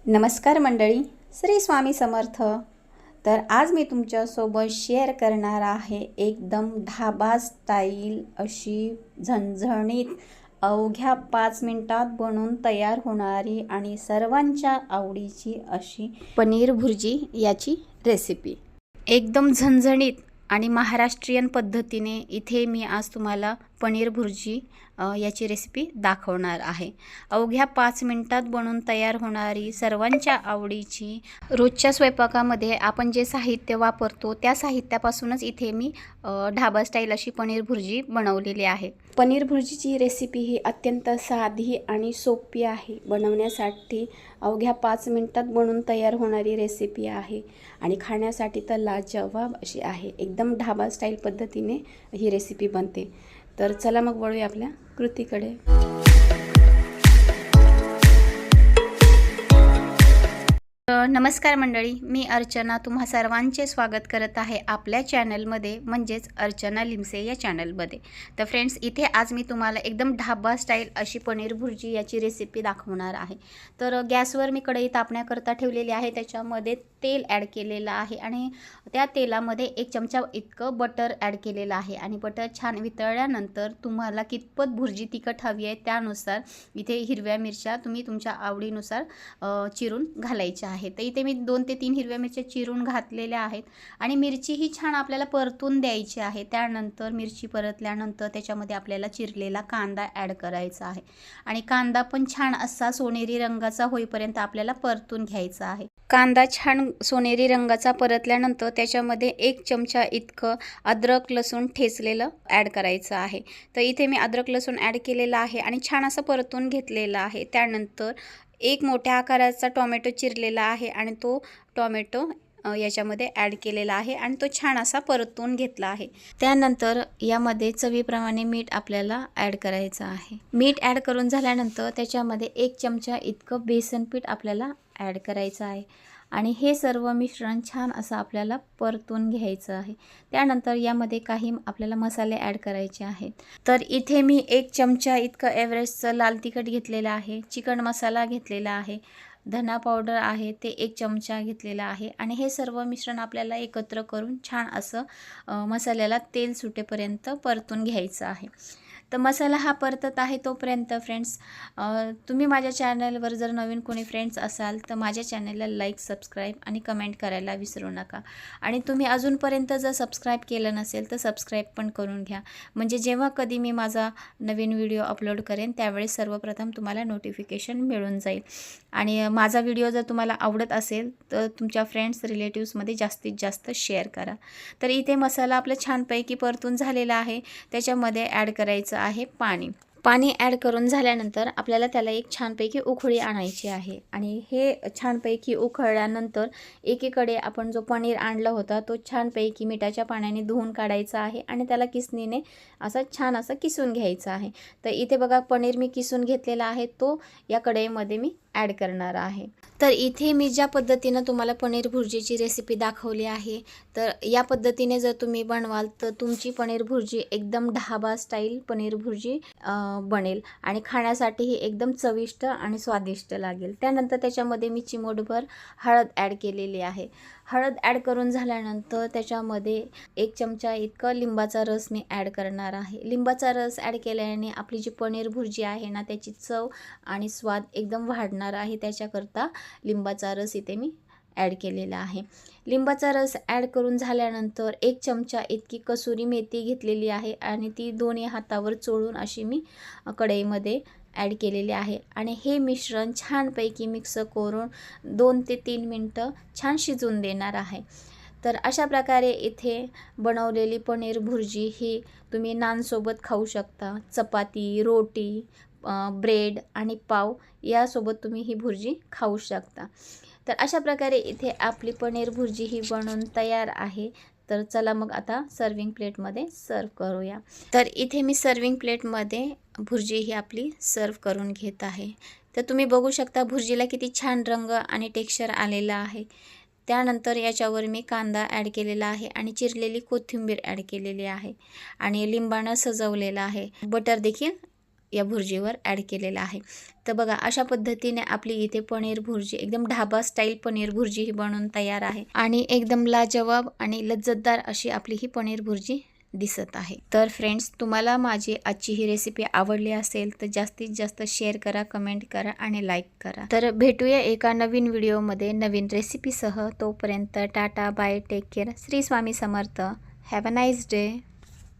नमस्कार मंडळी, श्री स्वामी समर्थ. तर आज मी तुमच्यासोबत शेअर करणार आहे एकदम ढाबा स्टाईल अशी झणझणीत अवघ्या 5 मिनिटात बनून तयार होणारी आणि सर्वांच्या आवडीची अशी पनीर भुर्जी याची रेसिपी. एकदम झणझणीत आणि महाराष्ट्रीयन पद्धतीने इथे मी आज तुम्हाला पनीर भुर्जी याची रेसिपी दाखवणार आहे. अवघ्या 5 मिनिटात बनून तयार होणारी सर्वांच्या आवडीची, रोजच्या स्वयंपाकामध्ये आपण जे साहित्य वापरतो त्या साहित्यापासूनच इथे मी ढाबा स्टाईल अशी पनीर भुर्जी बनवलेली आहे. पनीर भुर्जीची रेसिपी ही अत्यंत साधी आणि सोपी आहे. बनवण्यासाठी अवघ्या 5 मिनिटात बनून तयार होणारी रेसिपी आहे आणि खाण्यासाठी तर लाजवाब अशी आहे. एकदम ढाबा स्टाईल पद्धतीने ही रेसिपी बनते. तर चला मग वळूया आपल्या कृतीकडे. नमस्कार मंडळी, मी अर्चना तुम्हा सर्वांचे स्वागत करत आहे आपल्या चॅनलमध्ये, म्हणजेच अर्चना लिमसे या चॅनलमध्ये. तर फ्रेंड्स, इथे आज मी तुम्हाला एकदम ढाबा स्टाईल अशी पनीर भुर्जी याची रेसिपी दाखवणार आहे. तर गॅसवर मी कढई तापण्याकरता ठेवलेली आहे. त्याच्यामध्ये तेल ॲड केलेलं आहे आणि त्या तेलामध्ये 1 चमचा इतकं बटर ॲड केलेलं आहे आणि बटर छान वितळल्यानंतर तुम्हाला कितपत भुर्जी तिखट हवी आहे त्यानुसार इथे हिरव्या मिरच्या तुम्ही तुमच्या आवडीनुसार चिरून घालायच्या आहेत. तर इथे मी 2 ते 3 हिरव्या मिरच्या चिरून घातलेल्या आहेत आणि मिरची ही छान आपल्याला परतून द्यायची आहे. त्यानंतर मिरची परतल्यानंतर त्याच्यामध्ये आपल्याला चिरलेला कांदा ॲड करायचा आहे आणि कांदा पण छान असा सोनेरी रंगाचा होईपर्यंत आपल्याला परतून घ्यायचा आहे. कांदा छान सोनेरी रंगाचा परतल्यानंतर त्याच्यामध्ये 1 चमचा इतकं अद्रक लसूण ठेचलेलं ॲड करायचं आहे. तर इथे मी अद्रक लसूण ॲड केलेलं आहे आणि छान असं परतून घेतलेलं आहे. त्यानंतर 1 मोठ्या आकाराचा टोमॅटो चिरलेला आहे आणि तो टोमॅटो याच्यामध्ये ॲड केलेला आहे आणि तो छान असा परतून घेतला आहे. त्यानंतर यामध्ये चवीप्रमाणे मीठ आपल्याला ॲड करायचं आहे. मीठ ॲड करून झाल्यानंतर त्याच्यामध्ये 1 चमचा इतकं बेसन पीठ आपल्याला ॲड करायचं आहे आणि हे सर्व मिश्रण छान असं आपल्याला परतून घ्यायचं आहे. त्यानंतर यामध्ये काही आपल्याला मसाले ॲड करायचे आहेत. तर इथे मी 1 चमचा इतकं एव्हरेस्टचं लाल तिखट घेतलेलं आहे, चिकन मसाला घेतलेला आहे, धना पावडर आहे ते 1 चमचा घेतलेला आहे आणि हे सर्व मिश्रण आपल्याला एकत्र करून छान असं मसाल्याला तेल सुटेपर्यंत परतून घ्यायचं आहे. तर मसाला हा परतत आहे तोपर्यंत फ्रेंड्स, तुम्ही माझ्या चॅनलवर जर नवीन कोणी फ्रेंड्स असाल तर माझ्या चॅनलला लाईक, सबस्क्राईब आणि कमेंट करायला विसरू नका. आणि तुम्ही अजूनपर्यंत जर सबस्क्राईब केलं नसेल तर सबस्क्राईब पण करून घ्या, म्हणजे जेव्हा कधी मी माझा नवीन व्हिडिओ अपलोड करेन त्यावेळेस सर्वप्रथम तुम्हाला नोटिफिकेशन मिळून जाईल. आणि माझा व्हिडिओ जर तुम्हाला आवडत असेल तर तुमच्या फ्रेंड्स रिलेटिव्समध्ये जास्तीत जास्त शेअर करा. तर इथे मसाला आपला छानपैकी परतून झालेला आहे. त्याच्यामध्ये ॲड करायचं आहे पाणी ॲड करून झाल्यानंतर आपल्याला त्याला एक छानपैकी उकळी आणायची आहे आणि हे छानपैकी उकळल्यानंतर एकीकडे आपण जो पनीर आणला होता तो छानपैकी मिठाच्या पाण्याने धुवून काढायचा आहे आणि त्याला किसणीने असं छान असं किसून घ्यायचं आहे. तर इथे बघा पनीर मी किसून घेतलेला आहे, तो या कढईमध्ये मी ॲड करणार आहे. तर इथे मी ज्या पद्धतीनं तुम्हाला पनीर भुर्जीची रेसिपी दाखवली आहे, तर या पद्धतीने जर तुम्ही बनवाल तर तुमची पनीर भुर्जी एकदम ढाबा स्टाईल पनीर भुर्जी बनेल आणि खाण्यासाठीही एकदम चविष्ट आणि स्वादिष्ट लागेल. त्यानंतर त्याच्यामध्ये मी चिमूटभर हळद ॲड केलेली आहे. हळद ॲड करून झाल्यानंतर त्याच्यामध्ये 1 चमचा इतकं लिंबाचा रस मी ॲड करणार आहे. लिंबाचा रस ॲड केल्याने आपली जी पनीर भुर्जी आहे ना त्याची चव आणि स्वाद एकदम वाढणार आहे. त्याच्याकरता लिंबाचा रस इथे मी ॲड केलेला आहे. लिंबाचा रस ॲड करून झाल्यानंतर 1 चमचा इतकी कसुरी मेथी घेतलेली आहे आणि ती दोन्ही हातावर चोळून अशी मी कढईमध्ये ॲड केलेली आहे आणि हे मिश्रण छानपैकी मिक्स करून 2 ते 3 मिनटं छान शिजवून देणार आहे. तर अशा प्रकारे इथे बनवलेली पनीर भुर्जी ही तुम्ही नानसोबत खाऊ शकता, चपाती, रोटी, ब्रेड आणि पाव यासोबत तुम्ही ही भुर्जी खाऊ शकता. तर अशा प्रकारे इथे आपली पनीर भुर्जी ही बनवून तयार आहे. तर चला मग आता सर्विंग प्लेटमध्ये सर्व करूया. तर इथे मी सर्विंग प्लेटमध्ये भुर्जी ही आपली सर्व करून घेत आहे. तर तुम्ही बघू शकता भुर्जीला किती छान रंग आणि टेक्स्चर आलेला आहे. त्यानंतर याच्यावर मी कांदा ॲड केलेला आहे आणि चिरलेली कोथिंबीर ॲड केलेली आहे आणि लिंबानं सजवलेला आहे. बटर देखील या भुर्जीवर ॲड केलेला आहे। तर बघा अशा पद्धतीने आपली इथे पनीर भुर्जी एकदम ढाबा स्टाईल पनीर भुर्जी ही बनवून तयार आहे आणि एकदम लाजवाब आणि लज्जतदार अशी आपली ही पनीर भुर्जी दिसत आहे। तर फ्रेंड्स, तुम्हाला माझी आजची ही रेसिपी आवडली असेल तर जास्तीत जास्त शेअर करा, कमेंट करा आणि लाईक करा। तर भेटूया एका नवीन व्हिडिओमध्ये नवीन रेसिपीसह। तोपर्यंत tata bye, take care, Shri Swami Samarth, have a nice day.